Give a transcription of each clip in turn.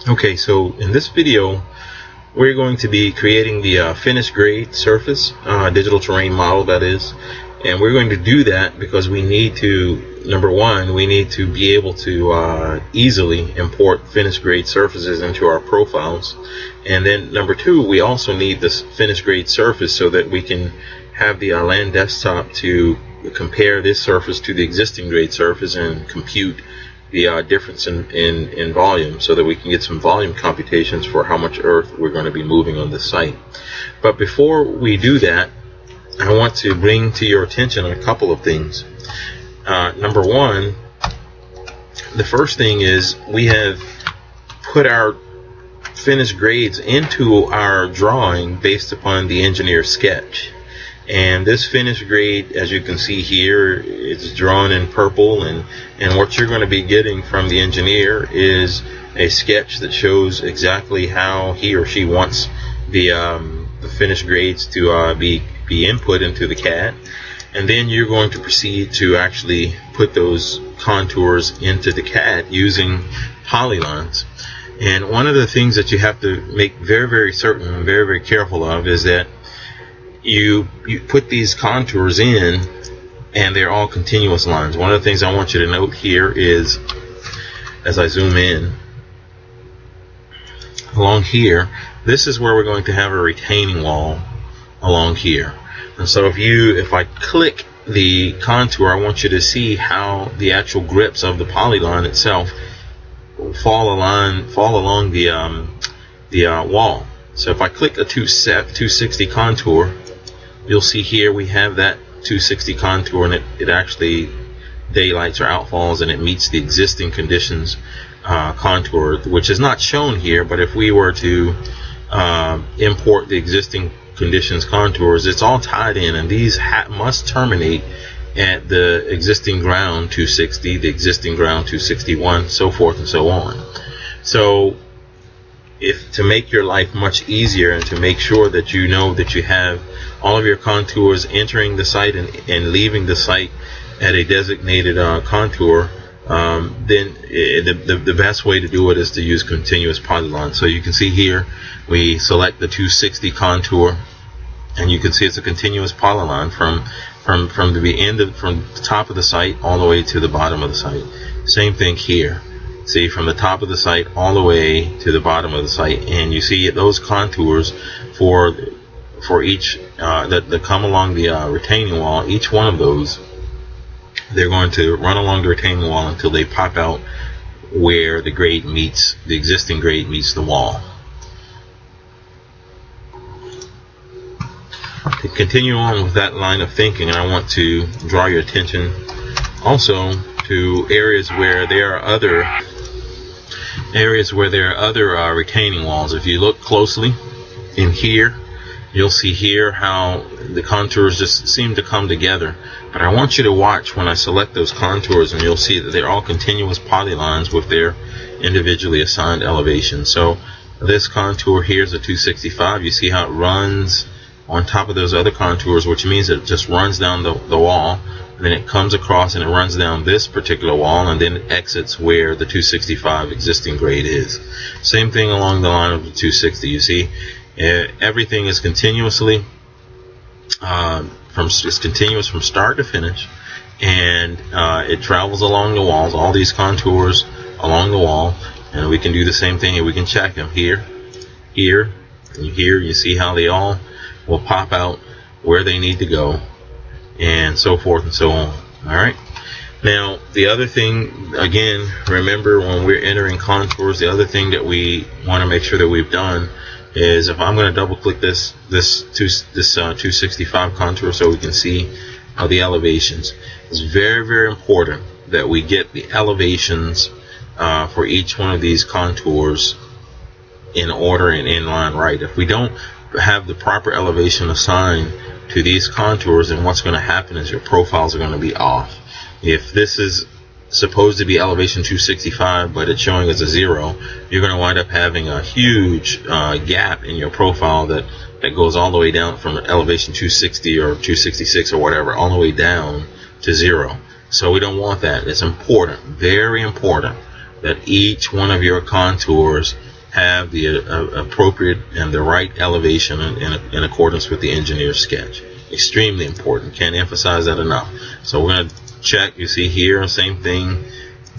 Okay, so in this video we're going to be creating the finished grade surface digital terrain model, that is, and we're going to do that because we need to, number one, we need to be able to easily import finished grade surfaces into our profiles, and then number two, we also need this finished grade surface so that we can have the land desktop to compare this surface to the existing grade surface and compute the difference in volume, so that we can get some volume computations for how much earth we're going to be moving on this site. But before we do that, I want to bring to your attention a couple of things. Number one, the first thing is we have put our finished grades into our drawing based upon the engineer sketch. And this finished grade, as you can see here, it's drawn in purple, and what you're going to be getting from the engineer is a sketch that shows exactly how he or she wants the finished grades to be input into the CAD. And then you're going to proceed to actually put those contours into the CAD using polylines. And one of the things that you have to make very, very certain and very, very careful of is that you put these contours in and they're all continuous lines. One of the things I want you to note here is, as I zoom in along here, this is where we're going to have a retaining wall along here. And so if I click the contour, I want you to see how the actual grips of the polyline itself fall along the wall. So if I click a 260 contour, you'll see here we have that 260 contour, and it actually daylights or outfalls, and it meets the existing conditions contour, which is not shown here. But if we were to import the existing conditions contours, it's all tied in, and these must terminate at the existing ground 260, the existing ground 261, so forth and so on. So to make your life much easier and to make sure that you know that you have all of your contours entering the site and leaving the site at a designated contour, then the best way to do it is to use continuous polylines. So you can see here we select the 260 contour, and you can see it's a continuous polyline from the top of the site all the way to the bottom of the site. Same thing here. See, from the top of the site all the way to the bottom of the site, and you see those contours for each that come along the retaining wall. Each one of those, they're going to run along the retaining wall until they pop out where the existing grade meets the wall. To continue on with that line of thinking, I want to draw your attention also to areas where there are other retaining walls. If you look closely in here, you'll see here how the contours just seem to come together. But I want you to watch when I select those contours, and you'll see that they're all continuous polylines with their individually assigned elevations. So this contour here is a 265. You see how it runs on top of those other contours, which means it just runs down the wall, and then it comes across and it runs down this particular wall, and then it exits where the 265 existing grade is. Same thing along the line of the 260. You see everything is continuously continuous from start to finish, and it travels along the walls, all these contours along the wall. And we can do the same thing, and we can check them here, and here. You see how they all will pop out where they need to go, and so forth and so on. Alright, now the other thing, again, remember when we're entering contours, the other thing that we want to make sure that we've done is, if I'm going to double click this 265 contour so we can see the elevations, it's very, very important that we get the elevations for each one of these contours in order and in line right. If we don't have the proper elevation assigned to these contours, then what's going to happen is your profiles are going to be off. If this is supposed to be elevation 265 but it's showing as a 0, you're going to wind up having a huge gap in your profile that goes all the way down from elevation 260 or 266 or whatever, all the way down to 0. So we don't want that. It's important, very important, that each one of your contours have the appropriate and the right elevation in accordance with the engineer's sketch. Extremely important. Can't emphasize that enough. So we're going to check. You see here, same thing.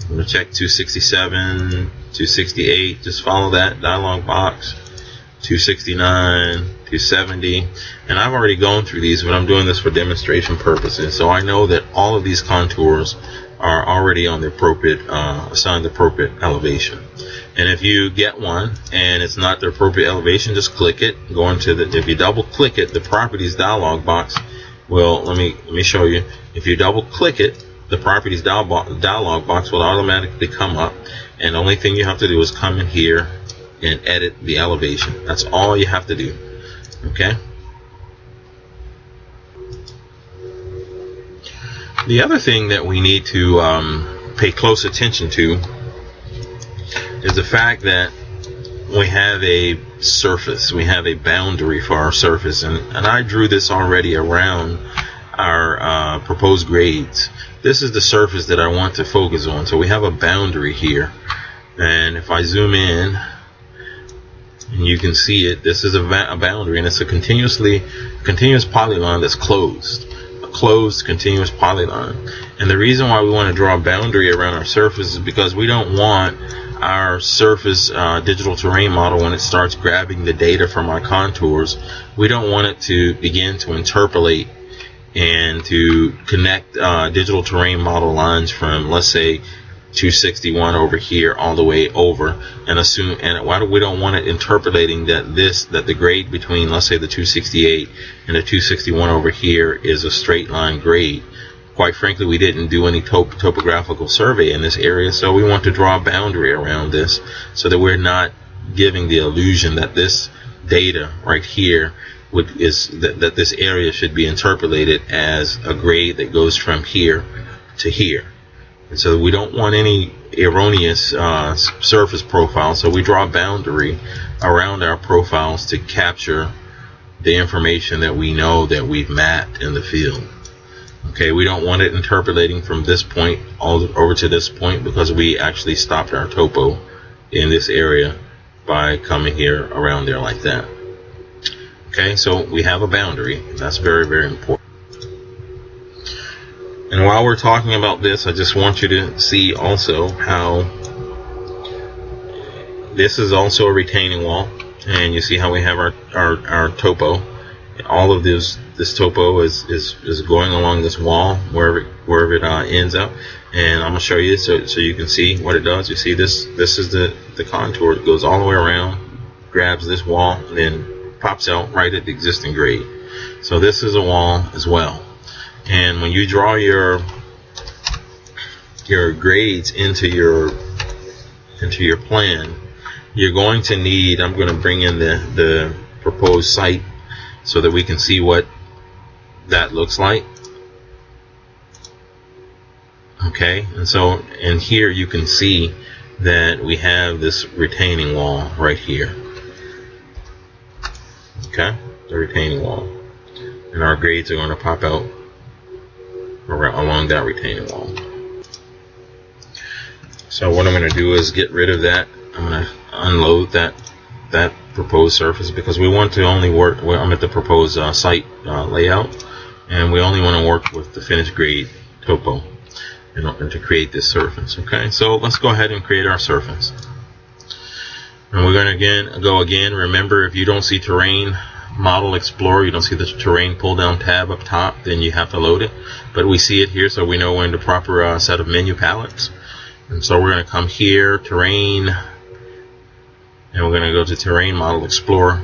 I'm going to check 267, 268. Just follow that dialog box. 269, 270, and I've already gone through these, but I'm doing this for demonstration purposes. So I know that all of these contours are already on the appropriate, assigned the appropriate elevation. And if you get one and it's not the appropriate elevation, just click it. Go into the, if you double click it, the properties dialog box will, let me show you. If you double click it, the properties dialog box will automatically come up, and the only thing you have to do is come in here and edit the elevation. That's all you have to do. Okay. The other thing that we need to pay close attention to is the fact that we have a surface, we have a boundary for our surface, and I drew this already around our proposed grades. This is the surface that I want to focus on. So we have a boundary here, and if I zoom in, and you can see it, this is a boundary, and it's a continuous polygon that's closed. A closed continuous polygon. And the reason why we want to draw a boundary around our surface is because we don't want our surface digital terrain model, when it starts grabbing the data from our contours, we don't want it to begin to interpolate and to connect digital terrain model lines from, let's say, 261 over here all the way over, and assume, and why do we don't want it interpolating that the grade between, let's say, the 268 and the 261 over here is a straight line grade. Quite frankly, we didn't do any topographical survey in this area, so we want to draw a boundary around this so that we're not giving the illusion that this data right here that this area should be interpolated as a grade that goes from here to here. And so we don't want any erroneous surface profile, so we draw a boundary around our profiles to capture the information that we know that we've mapped in the field. Okay, we don't want it interpolating from this point all over to this point, because we actually stopped our topo in this area by coming here around there like that. Okay, so we have a boundary. That's very, very important. And while we're talking about this, I just want you to see also how this is also a retaining wall, and you see how we have our topo. All of this topo is going along this wall wherever it ends up, and I'm gonna show you so you can see what it does. You see this is the contour. It goes all the way around, grabs this wall, and then pops out right at the existing grade. So this is a wall as well. And when you draw your grades into your plan, you're going to need, I'm going to bring in the proposed site so that we can see what that looks like. Okay, and so in here you can see that we have this retaining wall right here. Okay, the retaining wall, and our grades are going to pop out along that retaining wall. So what I'm going to do is get rid of that. I'm going to unload that proposed surface, because we want to only work, I'm at the proposed site layout, and we only want to work with the finished grade topo in order to create this surface. Okay, so let's go ahead and create our surface. And we're going to go again. Remember, if you don't see Terrain Model Explorer, you don't see the Terrain pull down tab up top, then you have to load it. But we see it here, so we know we're in the proper set of menu palettes. And so we're going to come here, Terrain, and we're going to go to Terrain Model Explorer.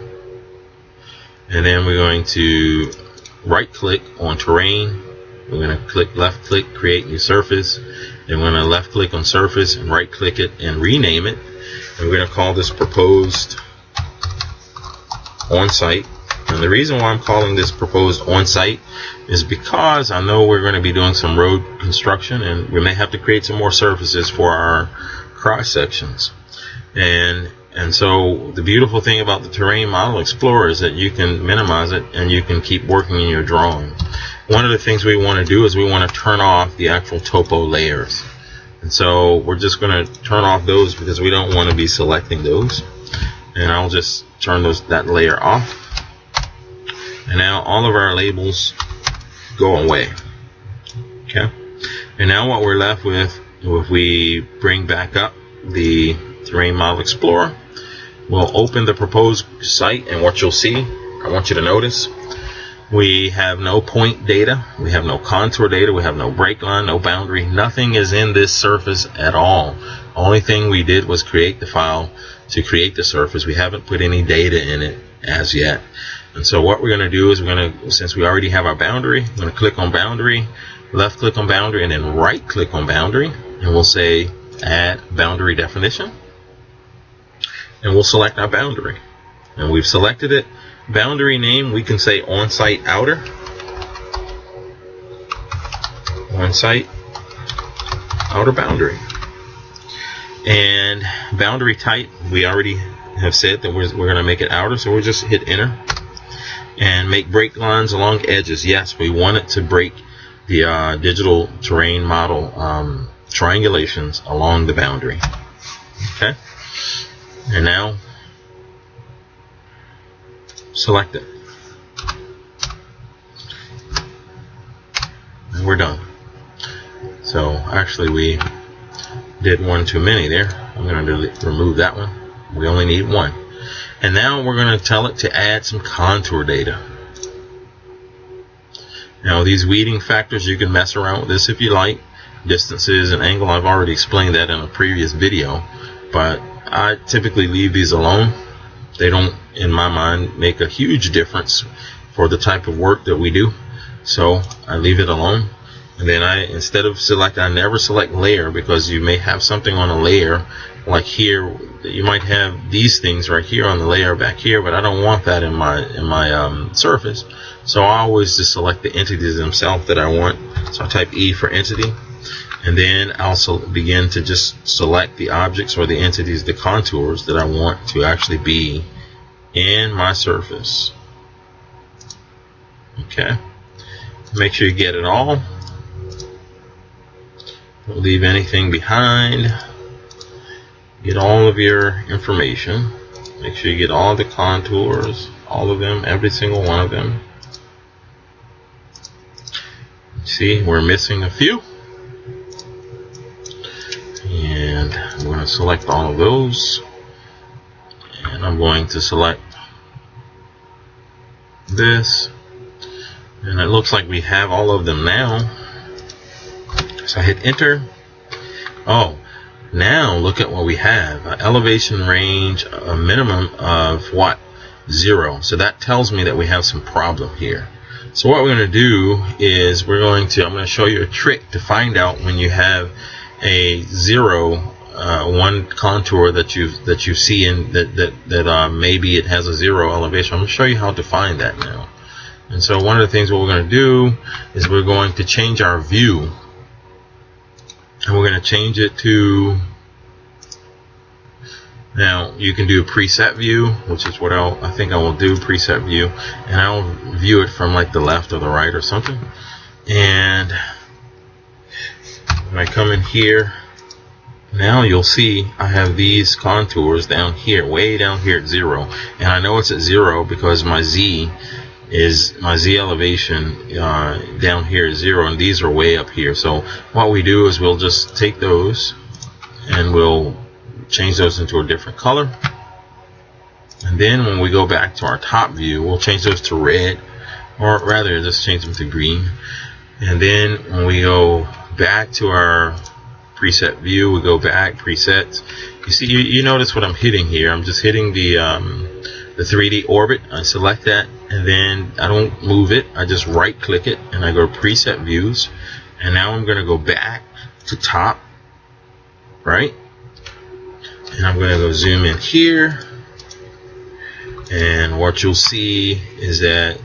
And then we're going to right click on Terrain. We're going to click left click, create new surface. Then we're going to left click on surface and right click it and rename it. And we're going to call this proposed on-site. And the reason why I'm calling this proposed on-site is because I know we're going to be doing some road construction, and we may have to create some more surfaces for our cross sections. And so the beautiful thing about the Terrain Model Explorer is that you can minimize it and you can keep working in your drawing. One of the things we want to do is we want to turn off the actual topo layers. And so we're just going to turn off those because we don't want to be selecting those. and I'll just turn that layer off. And now all of our labels go away. Okay. And now what we're left with, if we bring back up the Terrain Model Explorer, we'll open the proposed site, and what you'll see, I want you to notice, we have no point data, we have no contour data, we have no break line, no boundary, nothing is in this surface at all. The only thing we did was create the file to create the surface. We haven't put any data in it as yet. And so what we're going to do is since we already have our boundary, I'm going to click on boundary, left click on boundary, and then right click on boundary, and we'll say add boundary definition, and we'll select our boundary, and we've selected it. Boundary name, we can say on-site outer, on-site outer boundary. And boundary type, we already have said that we're going to make it outer, so we'll just hit enter. And make break lines along edges. Yes, we want it to break the digital terrain model triangulations along the boundary. Okay, and now select it, and we're done. So actually we did one too many there. I'm going to remove that one. We only need one. And now we're going to tell it to add some contour data. Now these weeding factors, you can mess around with this if you like. Distances and angle, I've already explained that in a previous video, but I typically leave these alone. They don't, in my mind, make a huge difference for the type of work that we do, so I leave it alone. And then instead of select, I never select layer, because you may have something on a layer like here. You might have these things right here on the layer back here, but I don't want that in my surface. So I always just select the entities themselves that I want. So I type E for entity, and then I'll begin to just select the objects or the entities, the contours that I want to actually be in my surface. Okay, make sure you get it all. Don't leave anything behind. Get all of your information. Make sure you get all the contours, all of them, every single one of them. See, we're missing a few. And I'm going to select all of those. And I'm going to select this. And it looks like we have all of them now. So I hit enter. Oh, now look at what we have. Elevation range, a minimum of what? 0. So that tells me that we have some problem here. So what we're going to do is I'm going to show you a trick to find out when you have a 0, one contour that you see in that maybe it has a 0 elevation. I'm going to show you how to find that now. And so one of the things what we're going to do is we're going to change our view. And we're going to change it to, now you can do a preset view, which is what I think I will do, preset view, and I'll view it from like the left or the right or something. And when I come in here, now you'll see I have these contours down here, way down here at 0, and I know it's at 0 because my Z elevation down here is 0, and these are way up here. So what we do is we'll just take those and we'll change those into a different color, and then when we go back to our top view, we'll change those to red, or rather just change them to green. And then when we go back to our preset view, we go back, presets. You see, you notice what I'm hitting here. I'm just hitting the 3D orbit. I select that, and then I don't move it. I just right click it and I go preset views, and now I'm going to go back to top, right, and I'm going to go zoom in here, and what you'll see is that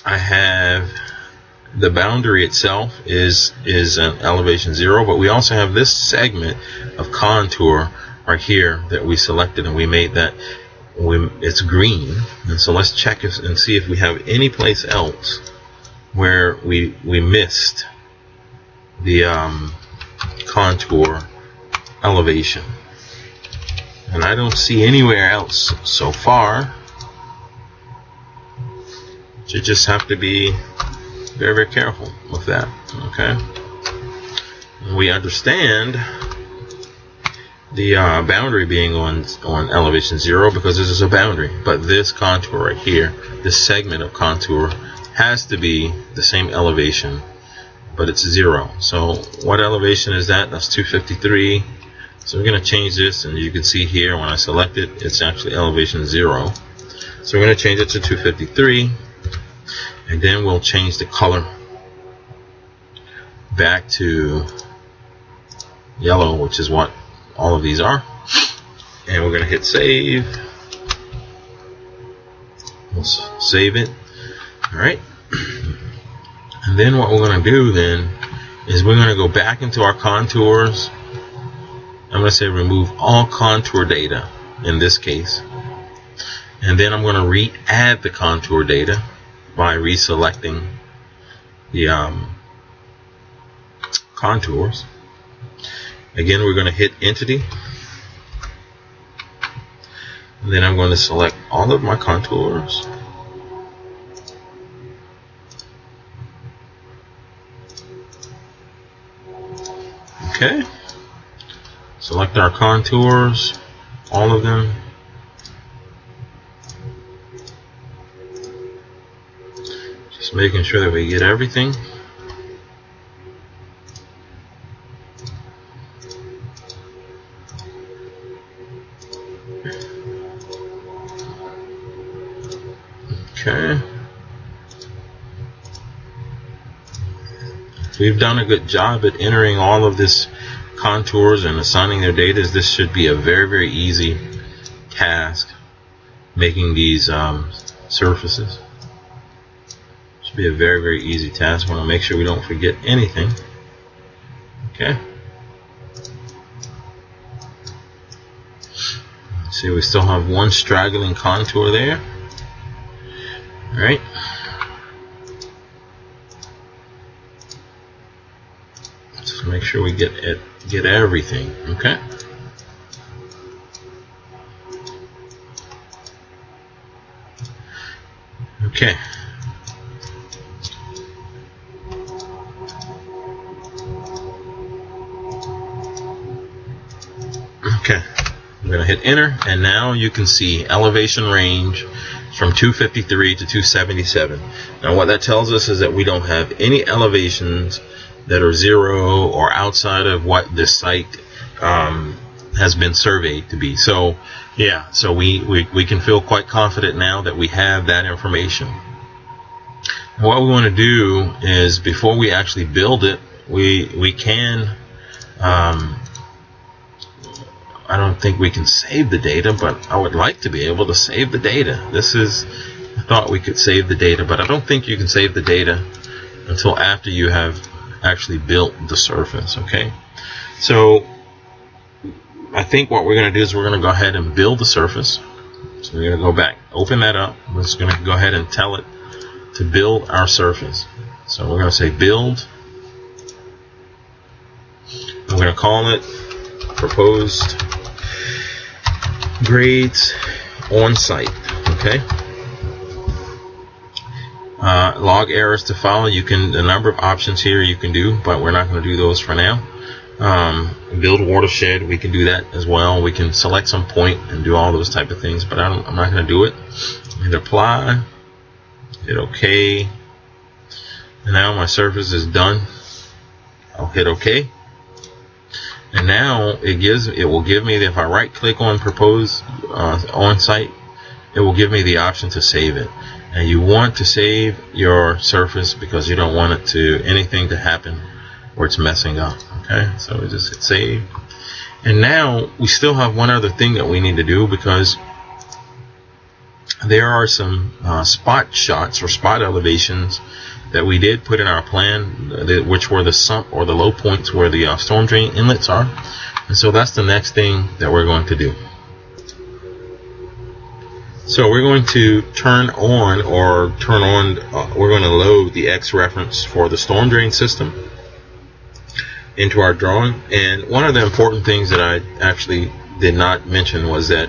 I have the boundary itself is an elevation 0, but we also have this segment of contour right here that we selected, and we made that it's green. And so let's check and see if we have any place else where we missed the contour elevation. and I don't see anywhere else so far. You just have to be very, very careful with that. Okay, we understand the boundary being on elevation 0 because this is a boundary, but this contour right here, this segment of contour, has to be the same elevation, but it's 0. So what elevation is that? That's 253. So we're going to change this, and you can see here when I select it, it's actually elevation 0. So we're going to change it to 253, and then we'll change the color back to yellow, which is what all of these are, and we're going to hit save. We'll save it. Alright, and then what we're going to do then is we're going to go back into our contours. I'm going to say remove all contour data in this case, and then I'm going to re-add the contour data by reselecting the contours. Again, we're going to hit entity, and then I'm going to select all of my contours. Okay, select our contours, all of them. Just making sure that we get everything. Okay. We've done a good job at entering all of this contours and assigning their data. This should be a very, very easy task, making these surfaces. Should be a very, very easy task. I want to make sure we don't forget anything. Okay. See, we still have one straggling contour there. Alright. Just make sure we get everything. Okay. Okay. Okay. I'm going to hit enter, and now you can see elevation range from 253 to 277. Now what that tells us is that we don't have any elevations that are 0 or outside of what this site has been surveyed to be. So yeah, so we can feel quite confident now that we have that information. What we want to do is, before we actually build it, we can I don't think we can save the data, but I would like to be able to save the data. I thought we could save the data, but I don't think you can save the data until after you have actually built the surface. Okay, so I think what we're going to do is we're going to go ahead and build the surface. So we're going to go back, open that up. We're just going to go ahead and tell it to build our surface. So we're going to say build. I'm going to call it proposed grades on site. Okay. Log errors to follow. You can, a number of options here you can do, but we're not going to do those for now. Build watershed, we can do that as well. We can select some point and do all those type of things, but I'm not going to do it. Hit apply, hit OK, and now my surface is done. I'll hit OK, and now it will give me, if I right click on propose on site, it will give me the option to save it. And you want to save your surface because you don't want anything to happen where it's messing up. Okay, so we just hit save. And now we still have one other thing that we need to do, because there are some spot shots or spot elevations that we did put in our plan, which were the sump or the low points where the storm drain inlets are. And so that's the next thing that we're going to do. So we're going to turn on, we're going to load the X reference for the storm drain system into our drawing. And one of the important things that I actually did not mention was that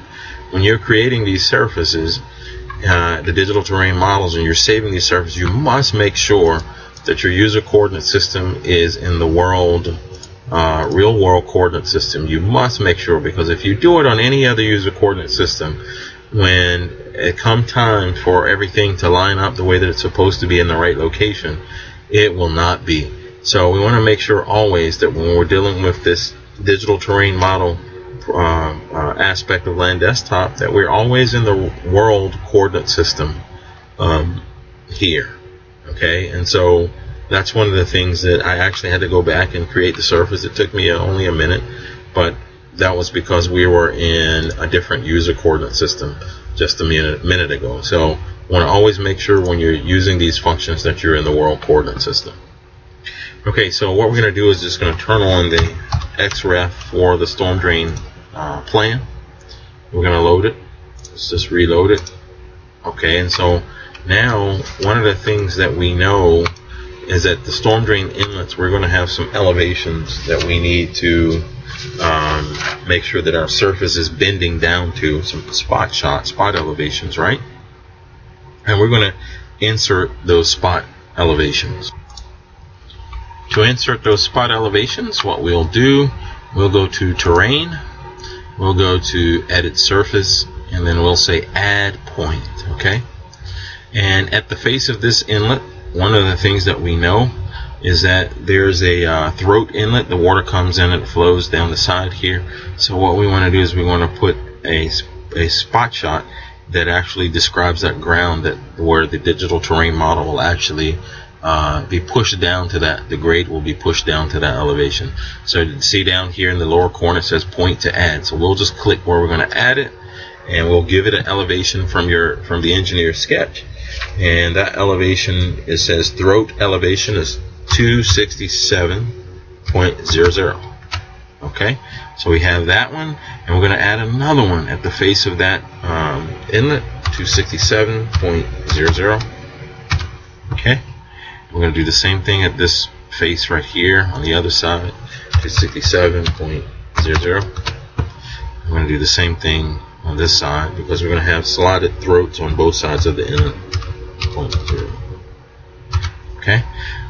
when you're creating these surfaces, the digital terrain models, and you're saving these surfaces, you must make sure that your user coordinate system is in the real world coordinate system. You must make sure, because if you do it on any other user coordinate system, when it comes time for everything to line up the way that it's supposed to be in the right location, it will not be. So we want to make sure always that when we're dealing with this digital terrain model aspect of Land Desktop, that we're always in the world coordinate system here. Okay, and so that's one of the things that I actually had to go back and create the surface. It took me only a minute, but that was because we were in a different user coordinate system just a minute ago. So want to always make sure when you're using these functions that you're in the world coordinate system. Okay, so what we're going to do is just going to turn on the XREF for the storm drain plan. We're going to load it. Let's just reload it. Okay, and so now one of the things that we know is that the storm drain inlets, we're going to have some elevations that we need to make sure that our surface is bending down to, some spot elevations, right? And we're going to insert those spot elevations. To insert those spot elevations, what we'll do, we'll go to Terrain, we'll go to Edit Surface, and then we'll say Add Point. Okay? And at the face of this inlet, one of the things that we know is that there's a throat inlet. The water comes in and it flows down the side here. So what we want to do is we want to put a spot shot that actually describes that ground, that where the digital terrain model will actually be pushed down to that. The grade will be pushed down to that elevation. So you see down here in the lower corner it says Point to Add. So we'll just click where we're going to add it, and we'll give it an elevation from the engineer sketch. And that elevation, it says throat elevation is 267.00. Okay, so we have that one, and we're going to add another one at the face of that inlet, 267.00. Okay, we're going to do the same thing at this face right here on the other side, 267.00. We're going to do the same thing on this side because we're going to have slotted throats on both sides of the inlet. 0.0. Okay,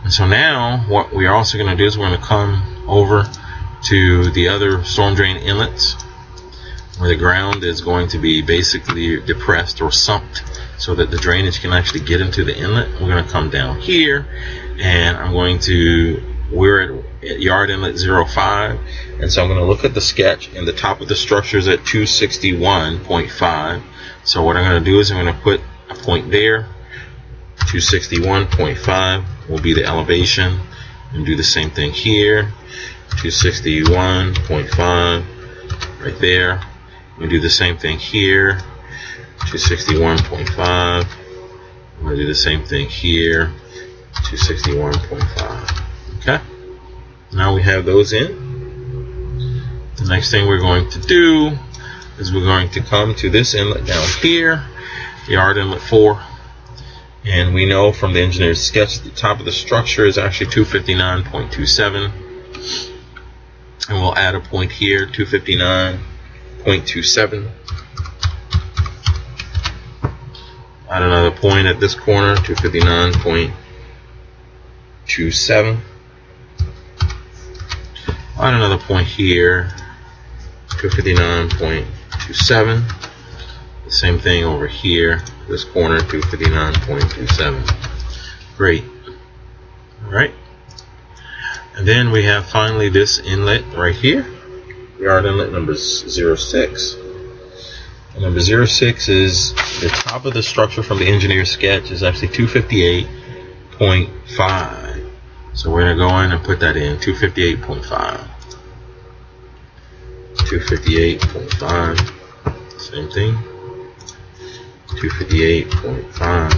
and so now what we're also going to do is we're going to come over to the other storm drain inlets where the ground is going to be basically depressed or sumped so that the drainage can actually get into the inlet. We're going to come down here, and we're at yard inlet 05, and so I'm going to look at the sketch, and the top of the structure is at 261.5. So what I'm going to do is I'm going to put a point there. 261.5 will be the elevation, and do the same thing here. 261.5 right there. We do the same thing here. 261.5. I'm going to do the same thing here. 261.5. Okay. Now we have those in. The next thing we're going to do is we're going to come to this inlet down here, yard inlet 4. And we know from the engineer's sketch the top of the structure is actually 259.27. And we'll add a point here, 259.27. Add another point at this corner, 259.27. Add another point here, 259.27. The same thing over here, this corner, 259.27. Great. Alright. And then we have finally this inlet right here, yard inlet number 06. And number 06 is the top of the structure from the engineer's sketch is actually 258.5. So we're going to go in and put that in, 258.5. 258.5. Same thing. 258.5.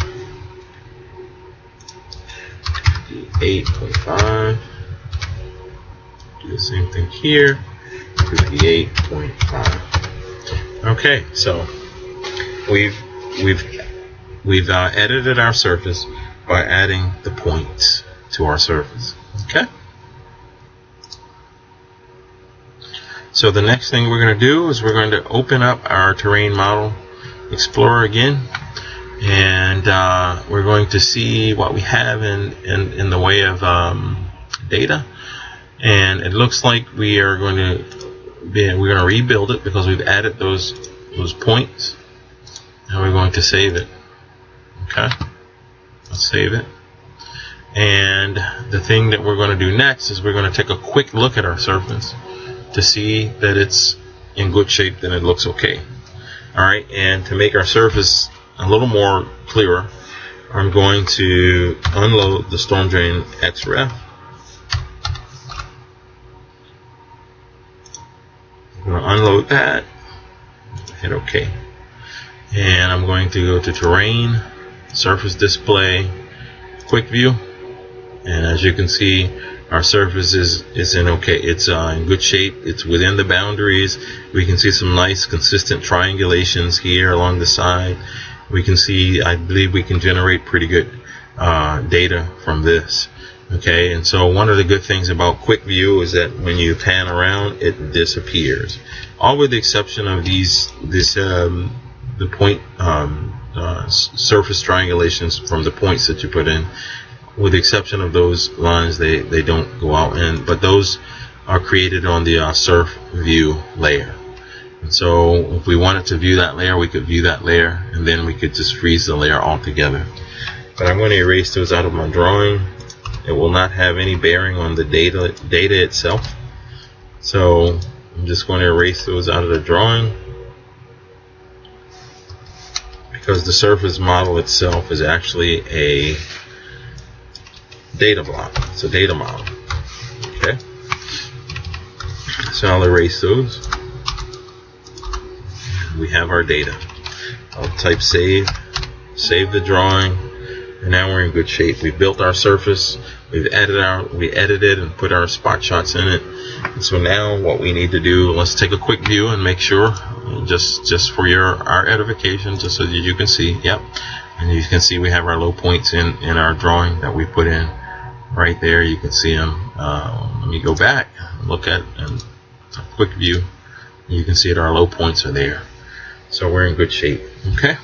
258.5. Do the same thing here. 258.5. Okay, so we've edited our surface by adding the points to our surface. Okay. So the next thing we're going to do is we're going to open up our Terrain Model Explorer again, and we're going to see what we have in the way of data. And it looks like we are going to rebuild it because we've added those points, and we're going to save it. Okay, let's save it. And the thing that we're going to do next is we're going to take a quick look at our surface to see that it's in good shape, then it looks okay. Alright, and to make our surface a little more clearer, I'm going to unload the Storm Drain XREF. I'm going to unload that, hit OK. And I'm going to go to Terrain, Surface Display, Quick View. And as you can see, our surface is in good shape. It's within the boundaries. We can see some nice consistent triangulations here along the side. We can see, I believe we can generate pretty good data from this. Okay, and so one of the good things about Quick View is that when you pan around, it disappears. All with the exception of the point surface triangulations from the points that you put in. With the exception of those lines, they don't go out, but those are created on the surf view layer. And so if we wanted to view that layer, we could view that layer, and then we could just freeze the layer altogether. But I'm going to erase those out of my drawing. It will not have any bearing on the data itself. So I'm just going to erase those out of the drawing, because the surface model itself is actually a data block. It's a data model. Okay, so I'll erase those. We have our data. I'll type save the drawing, and now we're in good shape. We've built our surface, we edited and put our spot shots in it. And so now what we need to do, let's take a quick view and make sure, just for our edification, just so that you can see. Yep, and you can see we have our low points in our drawing that we put in. Right there, you can see them. Let me go back and look at a quick view. You can see that our low points are there. So we're in good shape. Okay.